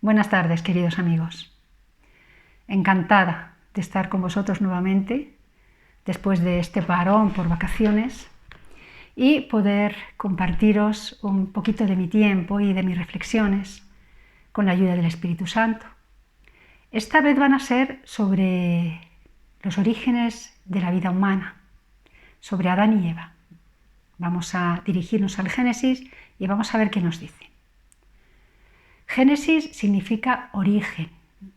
Buenas tardes, queridos amigos. Encantada de estar con vosotros nuevamente después de este parón por vacaciones y poder compartiros un poquito de mi tiempo y de mis reflexiones con la ayuda del Espíritu Santo. Esta vez van a ser sobre los orígenes de la vida humana, sobre Adán y Eva. Vamos a dirigirnos al Génesis y vamos a ver qué nos dice. Génesis significa origen,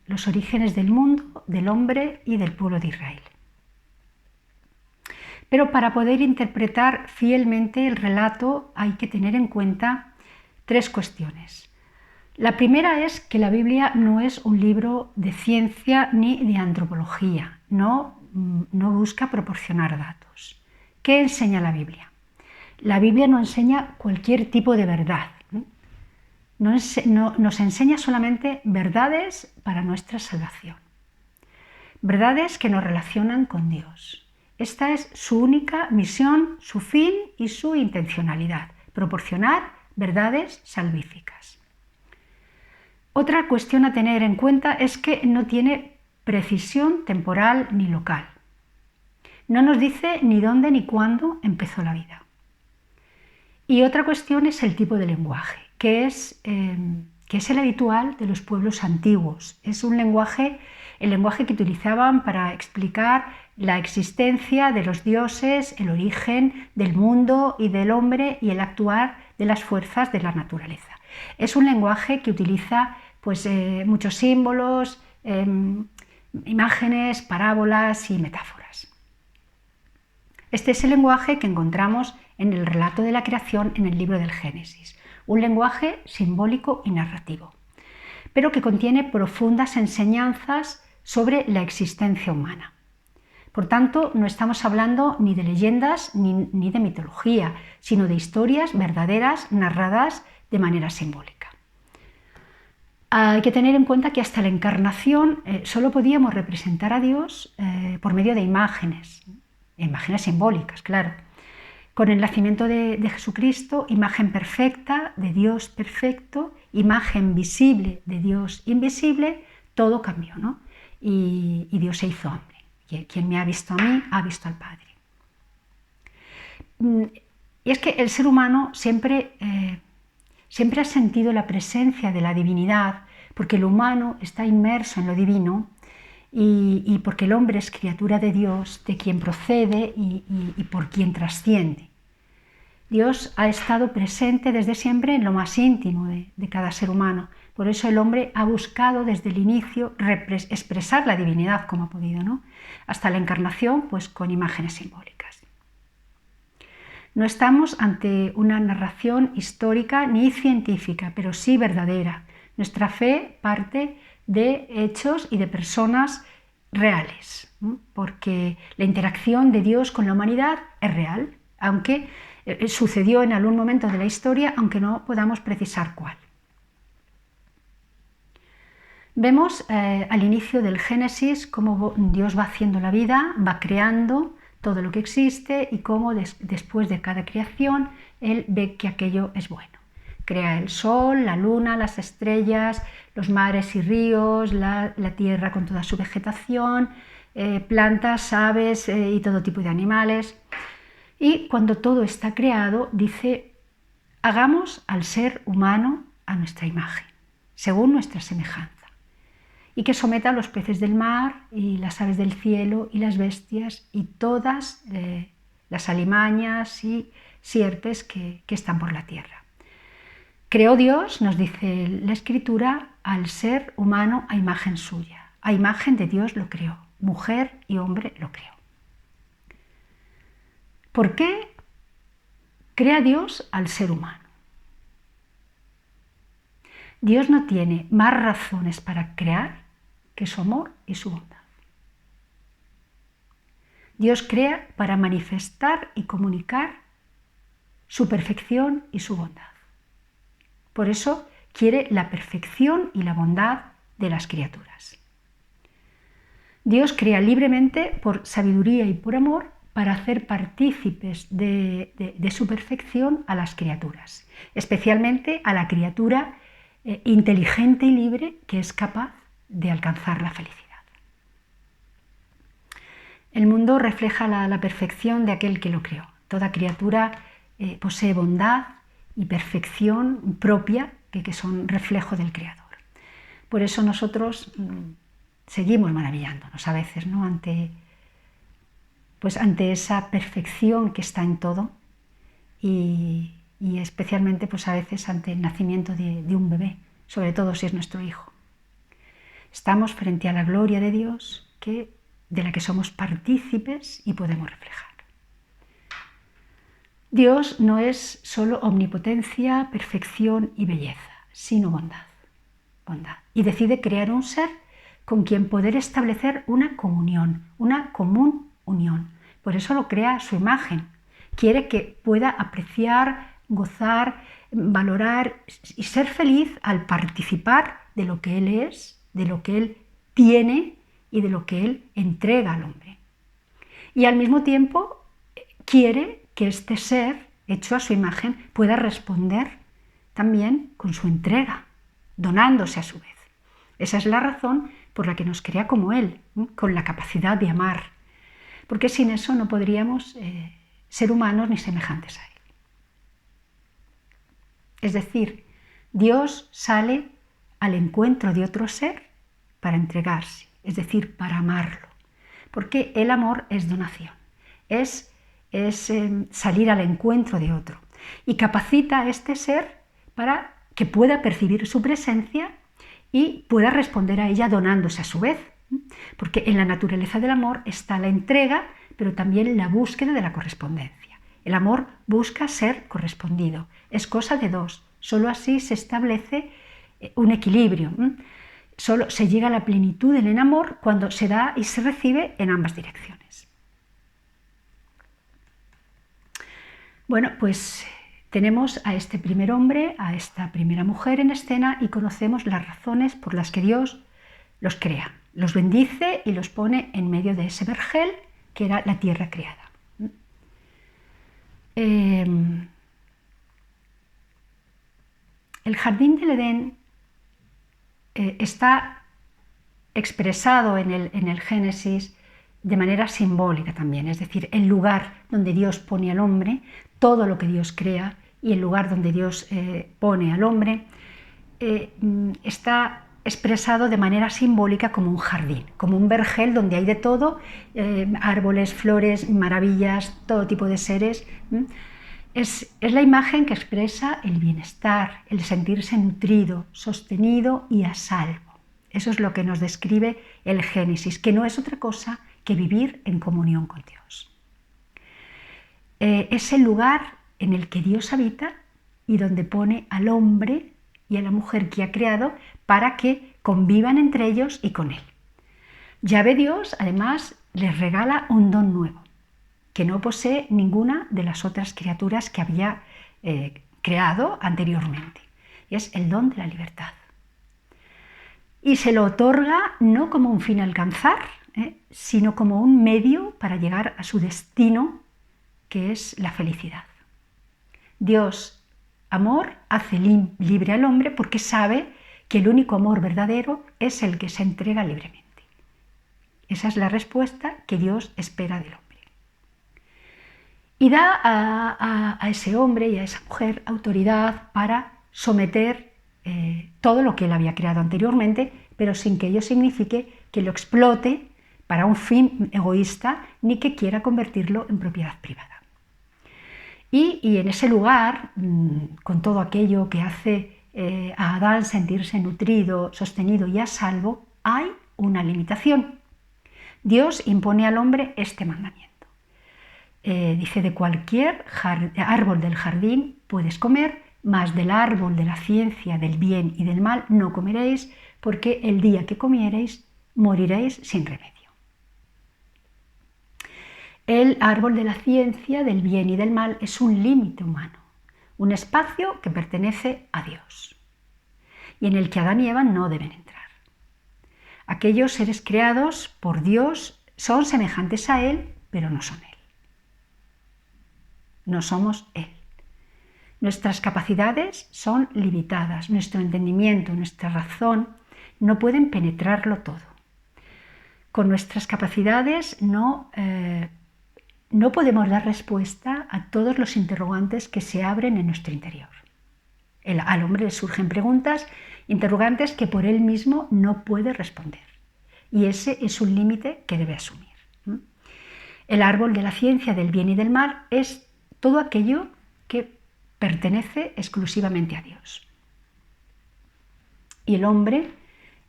los orígenes del mundo, del hombre y del pueblo de Israel. Pero para poder interpretar fielmente el relato hay que tener en cuenta tres cuestiones. La primera es que la Biblia no es un libro de ciencia ni de antropología, no busca proporcionar datos. ¿Qué enseña la Biblia? La Biblia no enseña cualquier tipo de verdad. Nos enseña solamente verdades para nuestra salvación, verdades que nos relacionan con Dios. Esta es su única misión, su fin y su intencionalidad, proporcionar verdades salvíficas. Otra cuestión a tener en cuenta es que no tiene precisión temporal ni local. No nos dice ni dónde ni cuándo empezó la vida. Y otra cuestión es el tipo de lenguaje, que es el habitual de los pueblos antiguos. Es el lenguaje que utilizaban para explicar la existencia de los dioses, el origen del mundo y del hombre y el actuar de las fuerzas de la naturaleza. Es un lenguaje que utiliza muchos símbolos, imágenes, parábolas y metáforas. Este es el lenguaje que encontramos en el relato de la creación en el libro del Génesis, un lenguaje simbólico y narrativo, pero que contiene profundas enseñanzas sobre la existencia humana. Por tanto, no estamos hablando ni de leyendas ni de mitología, sino de historias verdaderas narradas de manera simbólica. Hay que tener en cuenta que hasta la encarnación solo podíamos representar a Dios por medio de imágenes simbólicas, claro. Con el nacimiento de Jesucristo, imagen perfecta de Dios perfecto, imagen visible de Dios invisible, todo cambió, ¿no? Y Dios se hizo hombre. Quien me ha visto a mí, ha visto al Padre. Y es que el ser humano siempre ha sentido la presencia de la divinidad, porque el humano está inmerso en lo divino y porque el hombre es criatura de Dios, de quien procede y por quien trasciende. Dios ha estado presente desde siempre en lo más íntimo de cada ser humano. Por eso el hombre ha buscado desde el inicio expresar la divinidad como ha podido, ¿no? Hasta la encarnación, con imágenes simbólicas. No estamos ante una narración histórica ni científica, pero sí verdadera. Nuestra fe parte de hechos y de personas reales, ¿no? Porque la interacción de Dios con la humanidad es real, aunque sucedió en algún momento de la historia, aunque no podamos precisar cuál. Vemos al inicio del Génesis cómo Dios va haciendo la vida, va creando todo lo que existe y cómo después de cada creación Él ve que aquello es bueno. Crea el sol, la luna, las estrellas, los mares y ríos, la tierra con toda su vegetación, plantas, aves y todo tipo de animales. Y cuando todo está creado, dice, hagamos al ser humano a nuestra imagen, según nuestra semejanza, y que someta a los peces del mar y las aves del cielo y las bestias y todas las alimañas y sierpes que están por la tierra. Creó Dios, nos dice la Escritura, al ser humano a imagen suya. A imagen de Dios lo creó, mujer y hombre lo creó. ¿Por qué crea Dios al ser humano? Dios no tiene más razones para crear que su amor y su bondad. Dios crea para manifestar y comunicar su perfección y su bondad. Por eso quiere la perfección y la bondad de las criaturas. Dios crea libremente por sabiduría y por amor para hacer partícipes de su perfección a las criaturas, especialmente a la criatura inteligente y libre que es capaz de alcanzar la felicidad. El mundo refleja la perfección de aquel que lo creó. Toda criatura posee bondad y perfección propia que son reflejo del Creador. Por eso nosotros seguimos maravillándonos a veces, ¿no? ante esa perfección que está en todo y especialmente pues a veces ante el nacimiento de un bebé, sobre todo si es nuestro hijo. Estamos frente a la gloria de Dios de la que somos partícipes y podemos reflejar. Dios no es solo omnipotencia, perfección y belleza, sino bondad. Y decide crear un ser con quien poder establecer una comunión, una común unión. Por eso lo crea a su imagen. Quiere que pueda apreciar, gozar, valorar y ser feliz al participar de lo que Él es, de lo que Él tiene y de lo que Él entrega al hombre. Y al mismo tiempo quiere que este ser, hecho a su imagen, pueda responder también con su entrega, donándose a su vez. Esa es la razón por la que nos crea como Él, con la capacidad de amar, porque sin eso no podríamos ser humanos ni semejantes a Él. Es decir, Dios sale al encuentro de otro ser para entregarse, es decir, para amarlo, porque el amor es donación, es salir al encuentro de otro y capacita a este ser para que pueda percibir su presencia y pueda responder a ella donándose a su vez, porque en la naturaleza del amor está la entrega, pero también la búsqueda de la correspondencia. El amor busca ser correspondido, es cosa de dos, solo así se establece un equilibrio. Solo se llega a la plenitud en el amor cuando se da y se recibe en ambas direcciones. Bueno, pues tenemos a este primer hombre, a esta primera mujer en escena y conocemos las razones por las que Dios los crea. Los bendice y los pone en medio de ese vergel que era la tierra creada. El jardín del Edén está expresado en el Génesis de manera simbólica también, es decir, el lugar donde Dios pone al hombre, todo lo que Dios crea y el lugar donde Dios pone al hombre está expresado de manera simbólica como un jardín, como un vergel donde hay de todo, árboles, flores, maravillas, todo tipo de seres. Es la imagen que expresa el bienestar, el sentirse nutrido, sostenido y a salvo. Eso es lo que nos describe el Génesis, que no es otra cosa que vivir en comunión con Dios. Es el lugar en el que Dios habita y donde pone al hombre y a la mujer que ha creado para que convivan entre ellos y con Él. Yahvé Dios, además, les regala un don nuevo, que no posee ninguna de las otras criaturas que había creado anteriormente, y es el don de la libertad. Y se lo otorga no como un fin a alcanzar, sino como un medio para llegar a su destino, que es la felicidad. Dios, amor, hace libre al hombre porque sabe que el único amor verdadero es el que se entrega libremente. Esa es la respuesta que Dios espera del hombre. Y da a ese hombre y a esa mujer autoridad para someter todo lo que él había creado anteriormente, pero sin que ello signifique que lo explote para un fin egoísta ni que quiera convertirlo en propiedad privada. Y en ese lugar, con todo aquello que hace a Adán sentirse nutrido, sostenido y a salvo, hay una limitación. Dios impone al hombre este mandamiento. Dice, de cualquier árbol del jardín puedes comer, mas del árbol de la ciencia del bien y del mal no comeréis, porque el día que comiereis moriréis sin remedio. El árbol de la ciencia del bien y del mal es un límite humano, un espacio que pertenece a Dios y en el que Adán y Eva no deben entrar. Aquellos seres creados por Dios son semejantes a Él, pero no son Él. No somos Él. Nuestras capacidades son limitadas, nuestro entendimiento, nuestra razón no pueden penetrarlo todo. Con nuestras capacidades no podemos dar respuesta a todos los interrogantes que se abren en nuestro interior. Al hombre le surgen preguntas, interrogantes que por él mismo no puede responder. Y ese es un límite que debe asumir. El árbol de la ciencia del bien y del mal es todo aquello que pertenece exclusivamente a Dios. Y el hombre,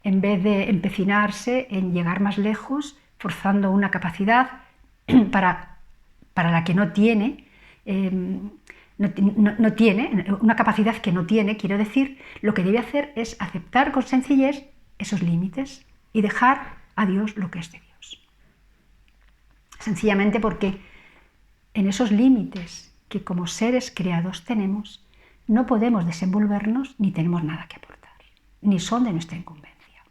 en vez de empecinarse en llegar más lejos, forzando una capacidad para la que no tiene, una capacidad que no tiene, quiero decir, lo que debe hacer es aceptar con sencillez esos límites y dejar a Dios lo que es de Dios. Sencillamente porque en esos límites que como seres creados tenemos, no podemos desenvolvernos ni tenemos nada que aportar, ni son de nuestra incumbencia.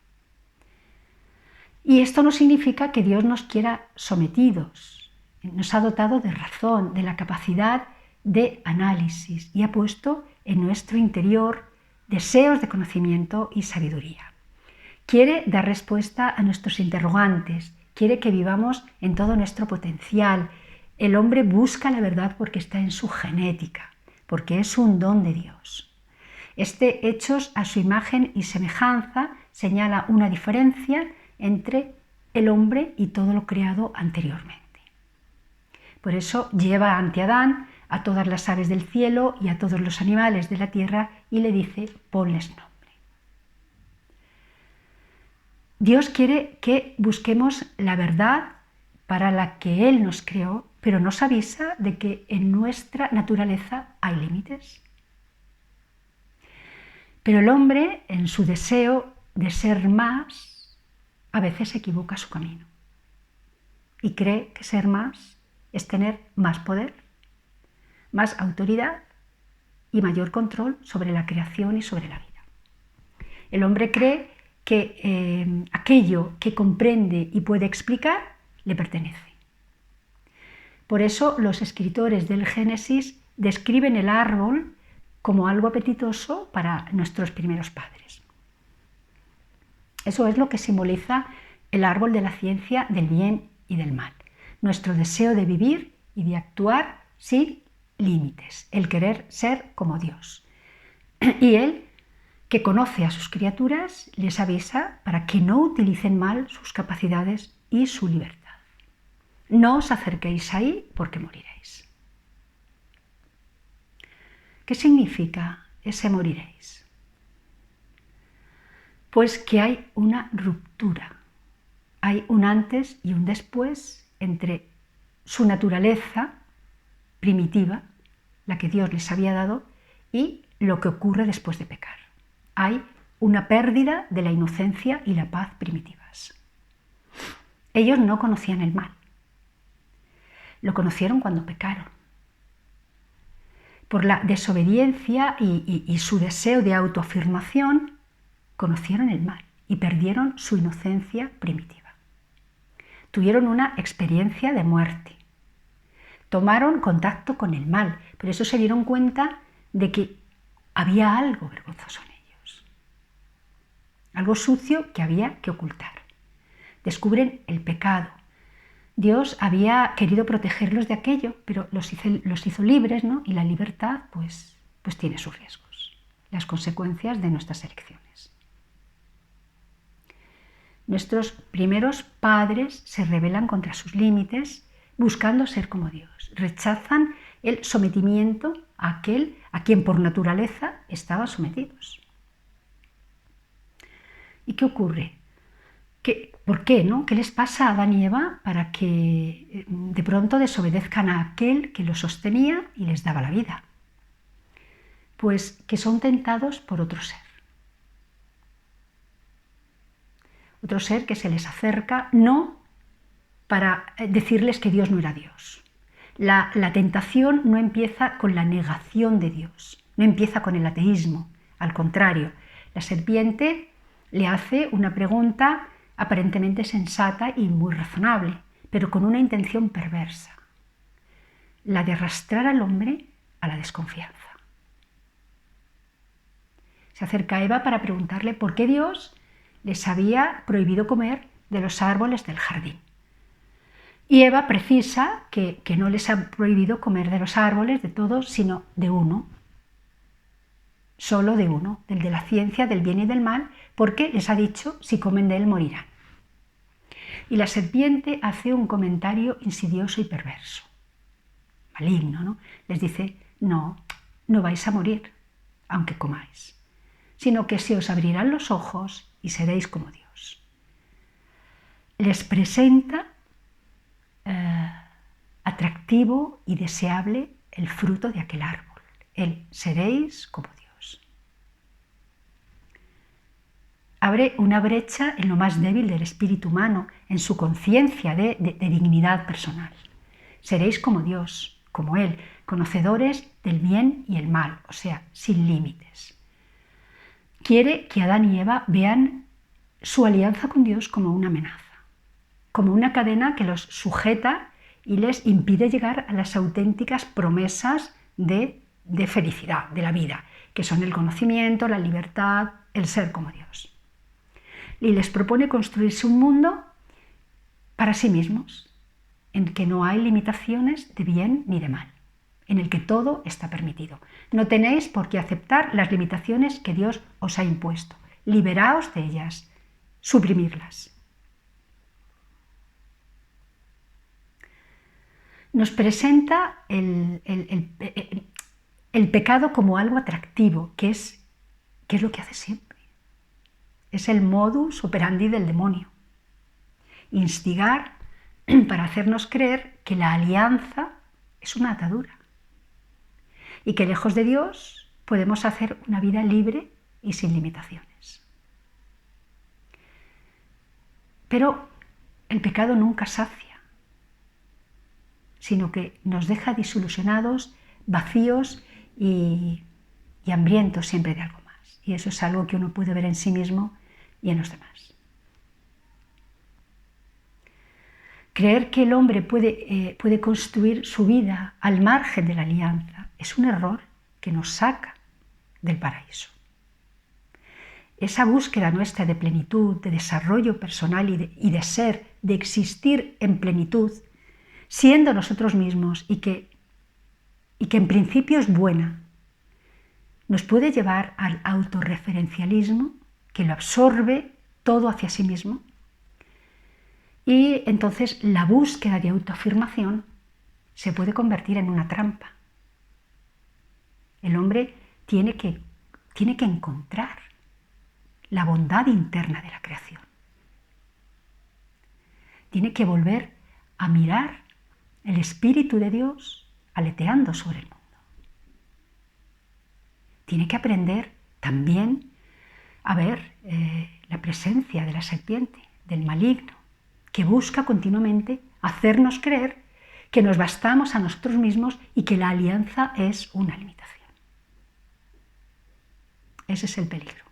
Y esto no significa que Dios nos quiera sometidos. Nos ha dotado de razón, de la capacidad de análisis y ha puesto en nuestro interior deseos de conocimiento y sabiduría. Quiere dar respuesta a nuestros interrogantes, quiere que vivamos en todo nuestro potencial. El hombre busca la verdad porque está en su genética, porque es un don de Dios. Hechos a su imagen y semejanza señala una diferencia entre el hombre y todo lo creado anteriormente. Por eso lleva ante Adán a todas las aves del cielo y a todos los animales de la tierra y le dice: ponles nombre. Dios quiere que busquemos la verdad para la que Él nos creó, pero nos avisa de que en nuestra naturaleza hay límites. Pero el hombre, en su deseo de ser más, a veces equivoca su camino y cree que ser más es tener más poder, más autoridad y mayor control sobre la creación y sobre la vida. El hombre cree que aquello que comprende y puede explicar le pertenece. Por eso los escritores del Génesis describen el árbol como algo apetitoso para nuestros primeros padres. Eso es lo que simboliza el árbol de la ciencia del bien y del mal. Nuestro deseo de vivir y de actuar sin límites, el querer ser como Dios. Y Él, que conoce a sus criaturas, les avisa para que no utilicen mal sus capacidades y su libertad. No os acerquéis ahí porque moriréis. ¿Qué significa ese moriréis? Pues que hay una ruptura, hay un antes y un después entre su naturaleza primitiva, la que Dios les había dado, y lo que ocurre después de pecar. Hay una pérdida de la inocencia y la paz primitivas. Ellos no conocían el mal, lo conocieron cuando pecaron. Por la desobediencia y su deseo de autoafirmación, conocieron el mal y perdieron su inocencia primitiva. Tuvieron una experiencia de muerte. Tomaron contacto con el mal, por eso se dieron cuenta de que había algo vergonzoso en ellos, algo sucio que había que ocultar. Descubren el pecado. Dios había querido protegerlos de aquello, pero los hizo libres, ¿no? Y la libertad pues tiene sus riesgos, las consecuencias de nuestras elecciones. Nuestros primeros padres se rebelan contra sus límites buscando ser como Dios. Rechazan el sometimiento a aquel a quien por naturaleza estaban sometidos. ¿Y qué ocurre? ¿Por qué, no? ¿Qué les pasa a Adán y Eva para que de pronto desobedezcan a aquel que los sostenía y les daba la vida? Pues que son tentados por otro ser. Otro ser que se les acerca no para decirles que Dios no era Dios. La tentación no empieza con la negación de Dios, no empieza con el ateísmo. Al contrario, la serpiente le hace una pregunta aparentemente sensata y muy razonable, pero con una intención perversa, la de arrastrar al hombre a la desconfianza. Se acerca a Eva para preguntarle por qué Dios les había prohibido comer de los árboles del jardín. Y Eva precisa que no les ha prohibido comer de los árboles, de todos, sino de uno, solo de uno, del de la ciencia del bien y del mal, porque les ha dicho, si comen de él morirán. Y la serpiente hace un comentario insidioso y perverso, maligno, ¿no? Les dice, no vais a morir, aunque comáis, sino que se os abrirán los ojos y seréis como Dios. Les presenta atractivo y deseable el fruto de aquel árbol, el seréis como Dios. Abre una brecha en lo más débil del espíritu humano, en su conciencia de dignidad personal. Seréis como Dios, como Él, conocedores del bien y el mal, o sea, sin límites. Quiere que Adán y Eva vean su alianza con Dios como una amenaza, como una cadena que los sujeta y les impide llegar a las auténticas promesas de felicidad, de la vida, que son el conocimiento, la libertad, el ser como Dios. Y les propone construirse un mundo para sí mismos, en que no hay limitaciones de bien ni de mal, en el que todo está permitido. No tenéis por qué aceptar las limitaciones que Dios os ha impuesto. Liberaos de ellas, suprimirlas. Nos presenta el pecado como algo atractivo, que es lo que hace siempre. Es el modus operandi del demonio. Instigar para hacernos creer que la alianza es una atadura y que lejos de Dios podemos hacer una vida libre y sin limitaciones. Pero el pecado nunca sacia, sino que nos deja desilusionados, vacíos y hambrientos siempre de algo más. Y eso es algo que uno puede ver en sí mismo y en los demás. Creer que el hombre puede construir su vida al margen de la alianza es un error que nos saca del paraíso. Esa búsqueda nuestra de plenitud, de desarrollo personal y de ser, de existir en plenitud, siendo nosotros mismos y que en principio es buena, nos puede llevar al autorreferencialismo que lo absorbe todo hacia sí mismo. Y entonces la búsqueda de autoafirmación se puede convertir en una trampa. El hombre tiene que encontrar la bondad interna de la creación. Tiene que volver a mirar el Espíritu de Dios aleteando sobre el mundo. Tiene que aprender también a ver la presencia de la serpiente, del maligno, que busca continuamente hacernos creer que nos bastamos a nosotros mismos y que la alianza es una limitación. Ese es el peligro.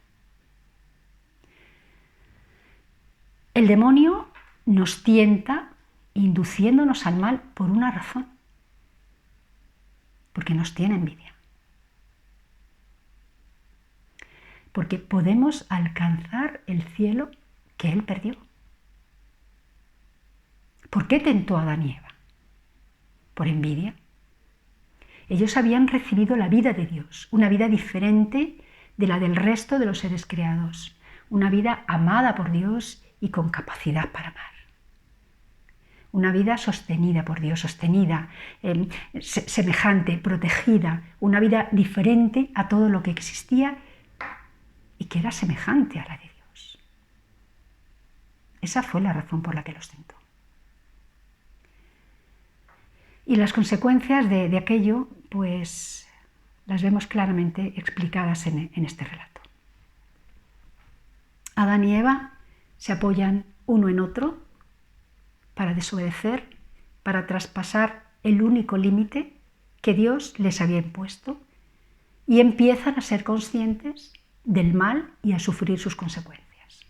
El demonio nos tienta induciéndonos al mal por una razón, porque nos tiene envidia. Porque podemos alcanzar el cielo que él perdió. ¿Por qué tentó a Adán y Eva? Por envidia. Ellos habían recibido la vida de Dios, una vida diferente de la del resto de los seres creados, una vida amada por Dios y con capacidad para amar. Una vida sostenida por Dios, sostenida, semejante, protegida, una vida diferente a todo lo que existía y que era semejante a la de Dios. Esa fue la razón por la que los tentó. Y las consecuencias de aquello, pues las vemos claramente explicadas en este relato. Adán y Eva se apoyan uno en otro para desobedecer, para traspasar el único límite que Dios les había impuesto y empiezan a ser conscientes del mal y a sufrir sus consecuencias.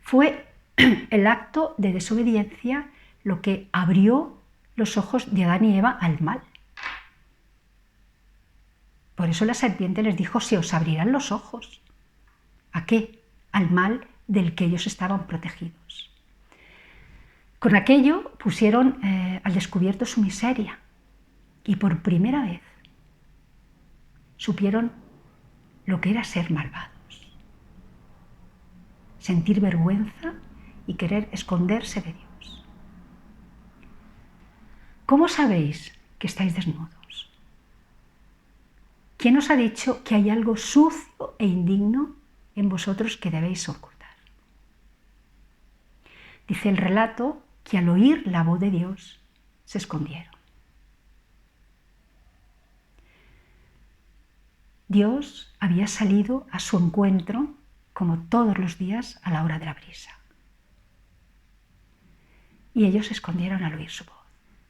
Fue el acto de desobediencia lo que abrió los ojos de Adán y Eva al mal. Por eso la serpiente les dijo, se os abrirán los ojos. ¿A qué? Al mal del que ellos estaban protegidos. Con aquello pusieron al descubierto su miseria y por primera vez supieron lo que era ser malvados, sentir vergüenza y querer esconderse de Dios. ¿Cómo sabéis que estáis desnudos? ¿Quién os ha dicho que hay algo sucio e indigno en vosotros que debéis ocultar? Dice el relato que al oír la voz de Dios se escondieron. Dios había salido a su encuentro, como todos los días, a la hora de la brisa. Y ellos se escondieron al oír su voz,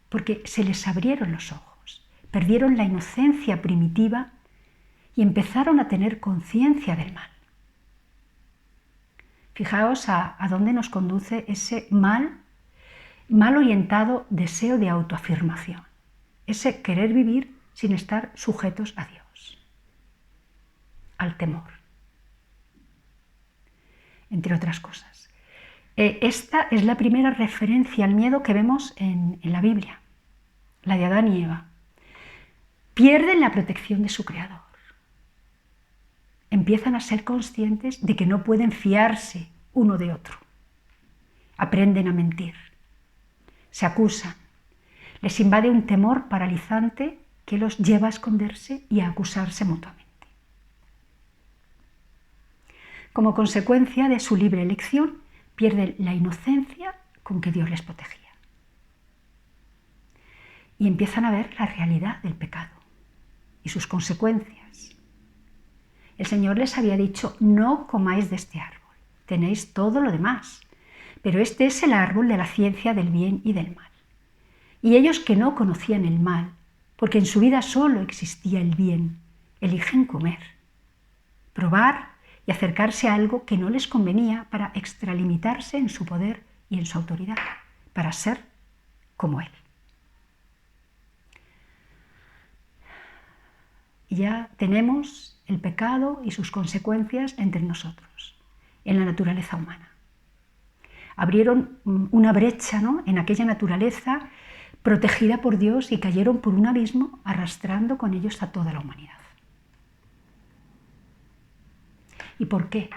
porque se les abrieron los ojos, perdieron la inocencia primitiva y empezaron a tener conciencia del mal. Fijaos a dónde nos conduce ese mal orientado deseo de autoafirmación, ese querer vivir sin estar sujetos a Dios, al temor, entre otras cosas. Esta es la primera referencia al miedo que vemos en la Biblia, la de Adán y Eva. Pierden la protección de su Creador. Empiezan a ser conscientes de que no pueden fiarse uno de otro. Aprenden a mentir. Se acusan. Les invade un temor paralizante que los lleva a esconderse y a acusarse mutuamente. Como consecuencia de su libre elección, pierden la inocencia con que Dios les protegía. Y empiezan a ver la realidad del pecado y sus consecuencias. El Señor les había dicho, no comáis de este árbol, tenéis todo lo demás, pero este es el árbol de la ciencia del bien y del mal. Y ellos que no conocían el mal, porque en su vida solo existía el bien, eligen comer, probar y acercarse a algo que no les convenía para extralimitarse en su poder y en su autoridad, para ser como Él. Y ya tenemos el pecado y sus consecuencias entre nosotros, en la naturaleza humana. Abrieron una brecha, ¿no?, en aquella naturaleza protegida por Dios y cayeron por un abismo arrastrando con ellos a toda la humanidad. ¿Y por qué?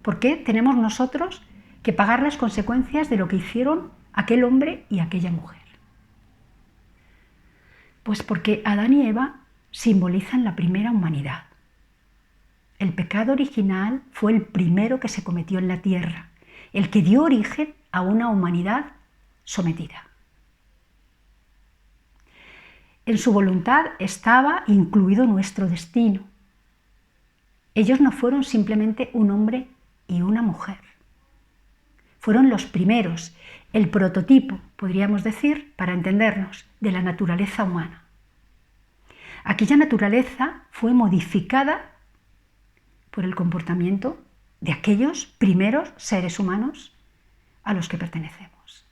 ¿Por qué tenemos nosotros que pagar las consecuencias de lo que hicieron aquel hombre y aquella mujer? Pues porque Adán y Eva simbolizan la primera humanidad. El pecado original fue el primero que se cometió en la tierra, el que dio origen a una humanidad sometida. En su voluntad estaba incluido nuestro destino. Ellos no fueron simplemente un hombre y una mujer. Fueron los primeros, el prototipo, podríamos decir, para entendernos, de la naturaleza humana. Aquella naturaleza fue modificada por el comportamiento de aquellos primeros seres humanos a los que pertenecemos.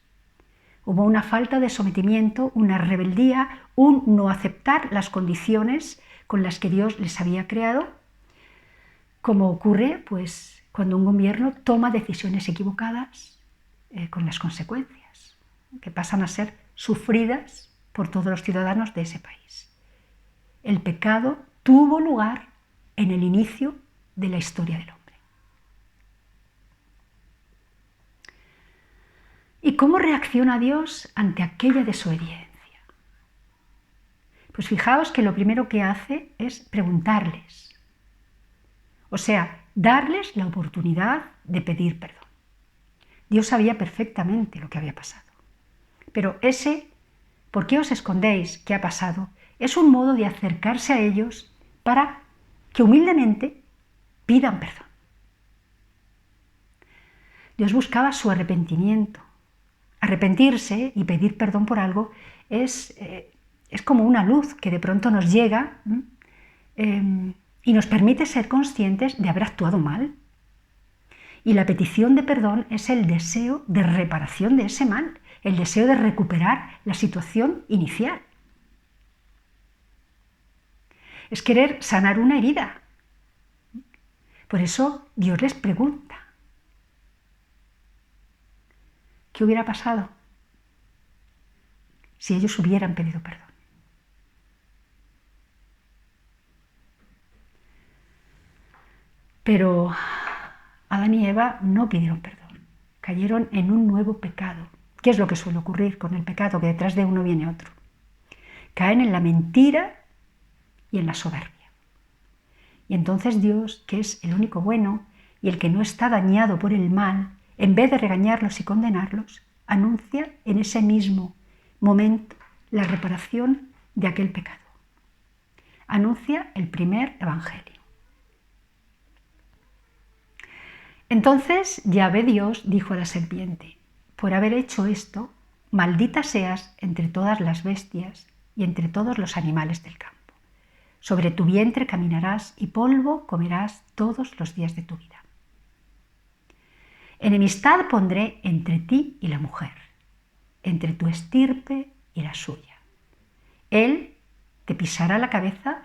Hubo una falta de sometimiento, una rebeldía, un no aceptar las condiciones con las que Dios les había creado, como ocurre pues, cuando un gobierno toma decisiones equivocadas con las consecuencias, que pasan a ser sufridas por todos los ciudadanos de ese país. El pecado tuvo lugar en el inicio de la historia del hombre. ¿Y cómo reacciona Dios ante aquella desobediencia? Pues fijaos que lo primero que hace es preguntarles, o sea, darles la oportunidad de pedir perdón. Dios sabía perfectamente lo que había pasado, pero ese ¿por qué os escondéis? ¿Qué ha pasado? Es un modo de acercarse a ellos para que humildemente pidan perdón. Dios buscaba su arrepentimiento. Arrepentirse y pedir perdón por algo es como una luz que de pronto nos llega y nos permite ser conscientes de haber actuado mal. Y la petición de perdón es el deseo de reparación de ese mal, el deseo de recuperar la situación inicial. es querer sanar una herida. Por eso Dios les pregunta, ¿qué hubiera pasado si ellos hubieran pedido perdón? Pero Adán y Eva no pidieron perdón, cayeron en un nuevo pecado. ¿Qué es lo que suele ocurrir con el pecado? Que detrás de uno viene otro. Caen en la mentira y en la soberbia. Y entonces Dios, que es el único bueno y el que no está dañado por el mal, en vez de regañarlos y condenarlos, anuncia en ese mismo momento la reparación de aquel pecado. Anuncia el primer evangelio. Entonces Yahvé Dios dijo a la serpiente, por haber hecho esto, maldita seas entre todas las bestias y entre todos los animales del campo. Sobre tu vientre caminarás y polvo comerás todos los días de tu vida. Enemistad pondré entre ti y la mujer, entre tu estirpe y la suya. Él te pisará la cabeza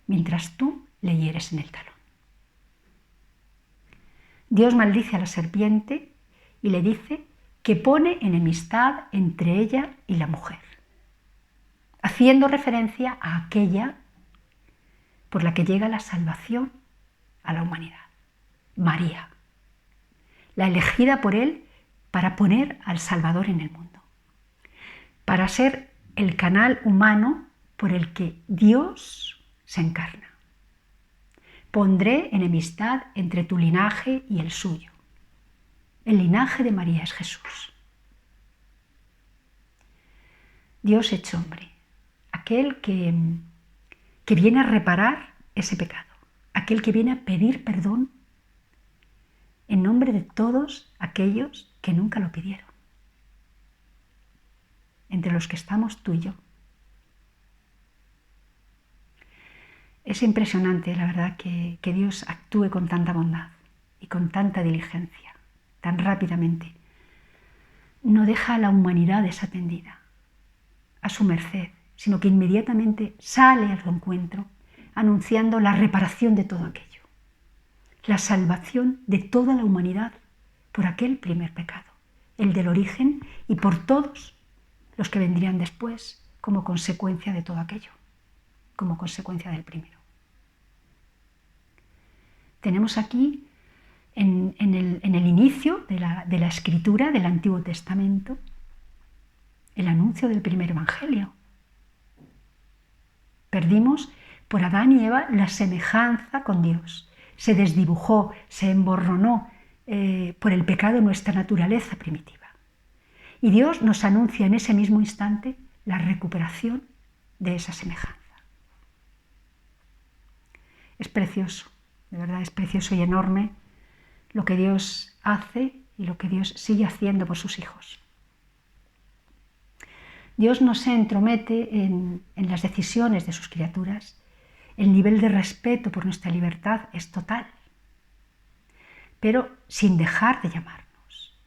mientras tú le hieres en el talón. Dios maldice a la serpiente y le dice que pone enemistad entre ella y la mujer, haciendo referencia a aquella por la que llega la salvación a la humanidad, María, la elegida por Él para poner al Salvador en el mundo, para ser el canal humano por el que Dios se encarna. Pondré enemistad entre tu linaje y el suyo. El linaje de María es Jesús. Dios hecho hombre, aquel que viene a reparar ese pecado, aquel que viene a pedir perdón en nombre de todos aquellos que nunca lo pidieron, entre los que estamos tú y yo. Es impresionante, la verdad, que Dios actúe con tanta bondad y con tanta diligencia, tan rápidamente. No deja a la humanidad desatendida, a su merced, sino que inmediatamente sale a su encuentro, anunciando la reparación de todo aquello, la salvación de toda la humanidad por aquel primer pecado, el del origen, y por todos los que vendrían después como consecuencia de todo aquello, como consecuencia del primero. Tenemos aquí, en el inicio de la escritura del Antiguo Testamento, el anuncio del primer evangelio. Perdimos por Adán y Eva la semejanza con Dios. Se desdibujó, se emborronó por el pecado nuestra naturaleza primitiva. Y Dios nos anuncia en ese mismo instante la recuperación de esa semejanza. Es precioso, de verdad es precioso y enorme lo que Dios hace y lo que Dios sigue haciendo por sus hijos. Dios no se entromete en las decisiones de sus criaturas. El nivel de respeto por nuestra libertad es total, pero sin dejar de llamarnos.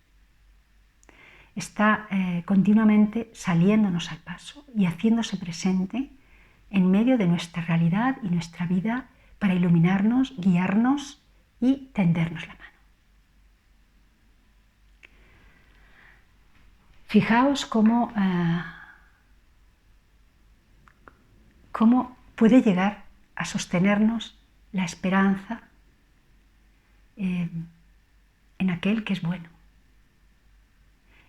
Está continuamente saliéndonos al paso y haciéndose presente en medio de nuestra realidad y nuestra vida para iluminarnos, guiarnos y tendernos la mano. Fijaos cómo puede llegar a sostenernos la esperanza en aquel que es bueno,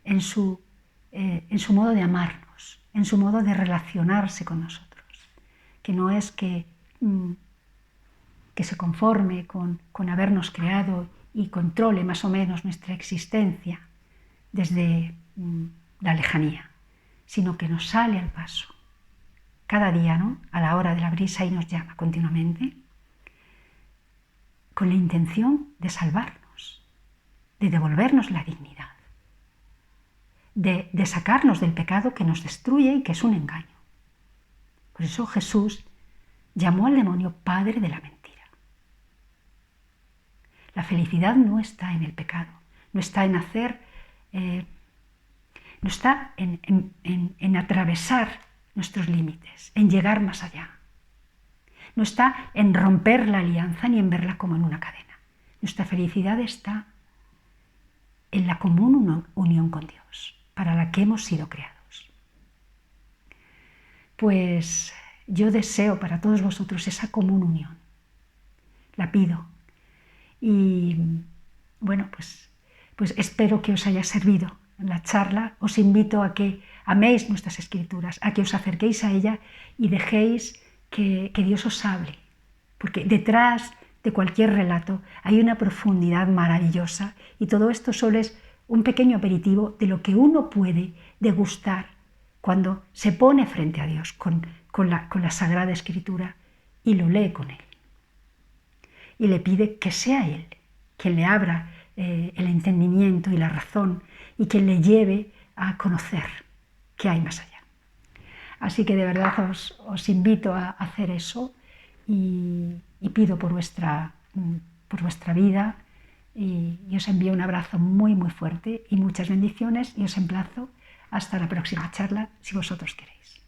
en su modo de amarnos, en su modo de relacionarse con nosotros, que no es que se conforme con habernos creado y controle más o menos nuestra existencia desde la lejanía, sino que nos sale al paso cada día, ¿no? A la hora de la brisa, y nos llama continuamente con la intención de salvarnos, de devolvernos la dignidad, de sacarnos del pecado que nos destruye y que es un engaño. Por eso Jesús llamó al demonio padre de la mentira. La felicidad no está en el pecado, no está en hacer, no está en atravesar nuestros límites, en llegar más allá. no está en romper la alianza ni en verla como en una cadena. Nuestra felicidad está en la común unión con Dios, para la que hemos sido creados. Pues yo deseo para todos vosotros esa común unión. La pido. Y bueno, pues espero que os haya servido la charla. Os invito a que améis nuestras escrituras, a que os acerquéis a ella y dejéis que Dios os hable, porque detrás de cualquier relato hay una profundidad maravillosa y todo esto solo es un pequeño aperitivo de lo que uno puede degustar cuando se pone frente a Dios con la Sagrada Escritura y lo lee con Él. Y le pide que sea Él quien le abra el entendimiento y la razón y quien le lleve a conocer qué hay más allá. Así que de verdad os invito a hacer eso y pido por vuestra vida y os envío un abrazo muy muy fuerte y muchas bendiciones y os emplazo hasta la próxima charla si vosotros queréis.